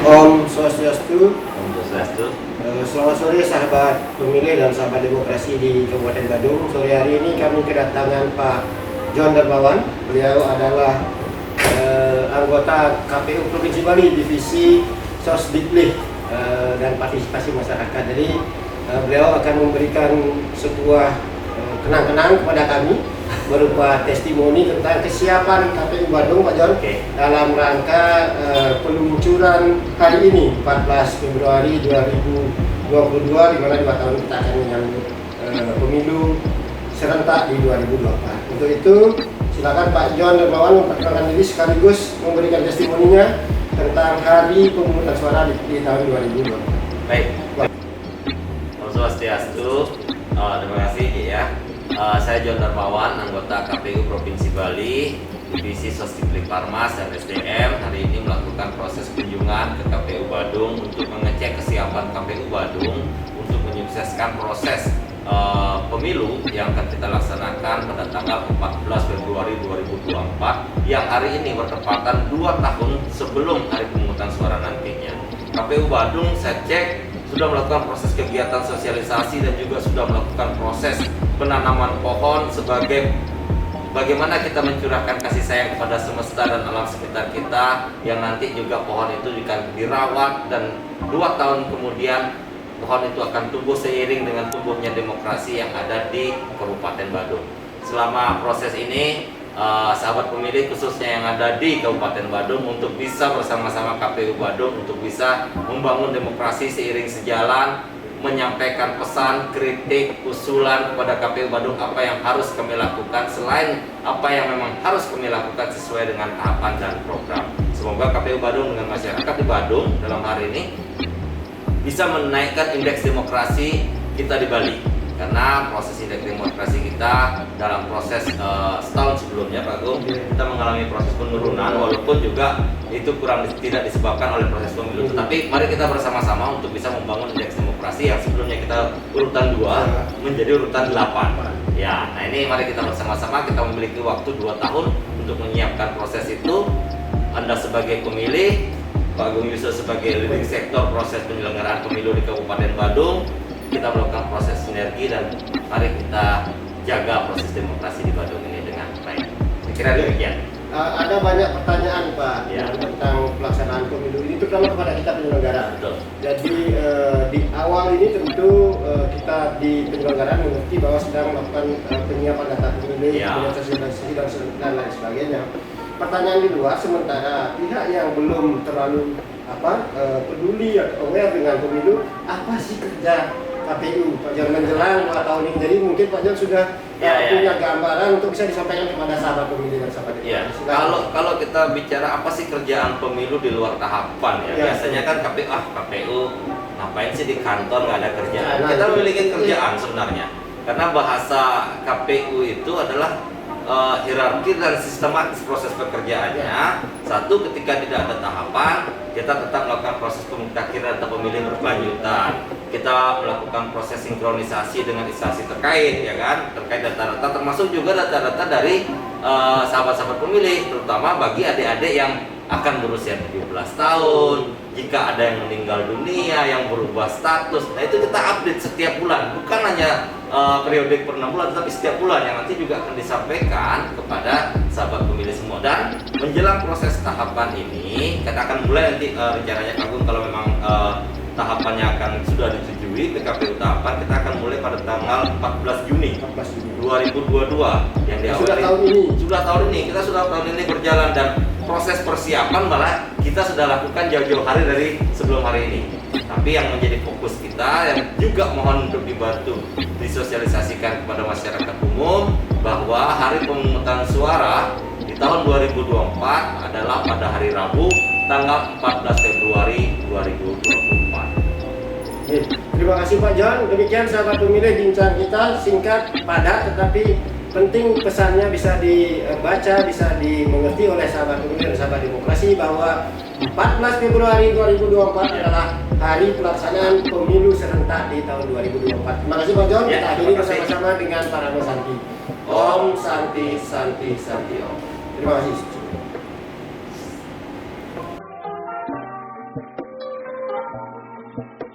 Om Swastiastu. Om Swastiastu. Selamat sore sahabat pemilih dan sahabat demokrasi di Kabupaten Badung. Sore hari ini kami kedatangan Pak John Darmawan. Beliau adalah anggota KPU Provinsi Bali Divisi Sosdiklik dan Partisipasi Masyarakat. Jadi beliau akan memberikan sebuah kenang-kenang kepada kami berupa testimoni tentang kesiapan KPU Badung, Pak John, dalam rangka peluncuran hari ini 14 Februari 2022, di mana 2 tahun kita akan menyambut pemilu serentak di 2024. Untuk itu silakan Pak John Darmawan memperkenalkan diri sekaligus memberikan testimoninya tentang hari pemungutan suara di tahun 2024. Baik. Om Swastiastu. Terima kasih ya. Saya John Darmawan, anggota KPU Provinsi Bali, Divisi Sosdiklik Parmas dan SDM. Hari ini melakukan proses kunjungan ke KPU Badung untuk mengecek kesiapan KPU Badung untuk menyukseskan proses pemilu yang akan kita laksanakan pada tanggal 14 Februari 2024 yang hari ini bertepatan 2 tahun sebelum hari pemungutan suara nantinya. KPU Badung saya cek sudah melakukan proses kegiatan sosialisasi dan juga sudah melakukan proses penanaman pohon sebagai bagaimana kita mencurahkan kasih sayang kepada semesta dan alam sekitar kita, yang nanti juga pohon itu akan dirawat dan 2 tahun kemudian pohon itu akan tumbuh seiring dengan tumbuhnya demokrasi yang ada di Kabupaten Badung. Selama proses ini sahabat pemilih khususnya yang ada di Kabupaten Badung untuk bisa bersama-sama KPU Badung untuk bisa membangun demokrasi seiring sejalan, menyampaikan pesan, kritik, usulan kepada KPU Badung apa yang harus kami lakukan selain apa yang memang harus kami lakukan sesuai dengan tahapan dan program. Semoga KPU Badung dengan masyarakat di Badung dalam hari ini bisa menaikkan indeks demokrasi kita di Bali. Karena proses indeks demokrasi kita dalam proses setahun sebelumnya Pak Gung, kita mengalami proses penurunan walaupun juga itu tidak disebabkan oleh proses pemilu. Tetapi mari kita bersama-sama untuk bisa membangun indeks demokrasi yang sebelumnya kita urutan 2 menjadi urutan 8. Ya, nah ini mari kita bersama-sama, kita memiliki waktu 2 tahun untuk menyiapkan proses itu. Anda sebagai pemilih, Pak Gung Yusuf sebagai leading sektor proses penyelenggaraan pemilu di Kabupaten Badung, kita melakukan proses sinergi dan mari kita jaga proses demokrasi di Badung ini dengan baik. Saya kira demikian. Ada banyak pertanyaan Pak tentang pelaksanaan pemilu ini, terutama kepada kita penyelenggara. Betul. Jadi di awal ini tentu kita di penyelenggaraan mengerti bahwa sedang melakukan penyiapan data pemilih, kemudian sosialisasi dan lain sebagainya. Pertanyaan di luar, sementara pihak yang belum terlalu peduli atau aware dengan pemilu, apa sih kerja KPU Pak John menjelang 2 tahun ini? Jadi mungkin Pak John sudah punya gambaran untuk bisa disampaikan kepada sahabat pemilih dan sahabat demokrasi. Kalau kita bicara apa sih kerjaan pemilu di luar tahapan biasanya kan KPU ngapain sih di kantor, nggak ada kerjaan. Kita memiliki kerjaan sebenarnya, karena bahasa KPU itu adalah hierarki dan sistematis proses pekerjaannya. Satu, ketika tidak ada tahapan, kita tetap melakukan proses pemutakhiran data pemilih berkelanjutan. Kita melakukan proses sinkronisasi dengan instansi terkait, ya kan, terkait data-data, termasuk juga data-data dari sahabat-sahabat pemilih, terutama bagi adik-adik yang akan berusia 17 tahun, jika ada yang meninggal dunia, yang berubah status. Nah itu kita update setiap bulan, bukan hanya periodik per 6 bulan, tapi setiap bulan yang nanti juga akan disampaikan kepada sahabat pemilih semua. Dan menjelang proses tahapan ini, kita akan mulai nanti rencananya Agung kalau memang tahapannya akan sudah disetujui PKPU tahapan, kita akan mulai pada tanggal 14 Juni 2022 yang diawali sudah tahun ini berjalan, dan proses persiapan malah kita sudah lakukan jauh-jauh hari dari sebelum hari ini. Tapi yang menjadi fokus kita yang juga mohon untuk dibantu disosialisasikan kepada masyarakat umum bahwa hari pemungutan suara di tahun 2024 adalah pada hari Rabu tanggal 14 Februari 2024. Terima kasih Pak John. Demikian sahabat pemilih bincang kita, singkat, padat, tetapi penting pesannya bisa dibaca, bisa dimengerti oleh sahabat pemilih dan sahabat demokrasi bahwa 14 Februari 2024 adalah hari pelaksanaan pemilu serentak di tahun 2024. Terima kasih Pak John. Kita akhiri bersama-sama dengan para Santi. Om Santi Santi Santi Om. Terima kasih. Pak.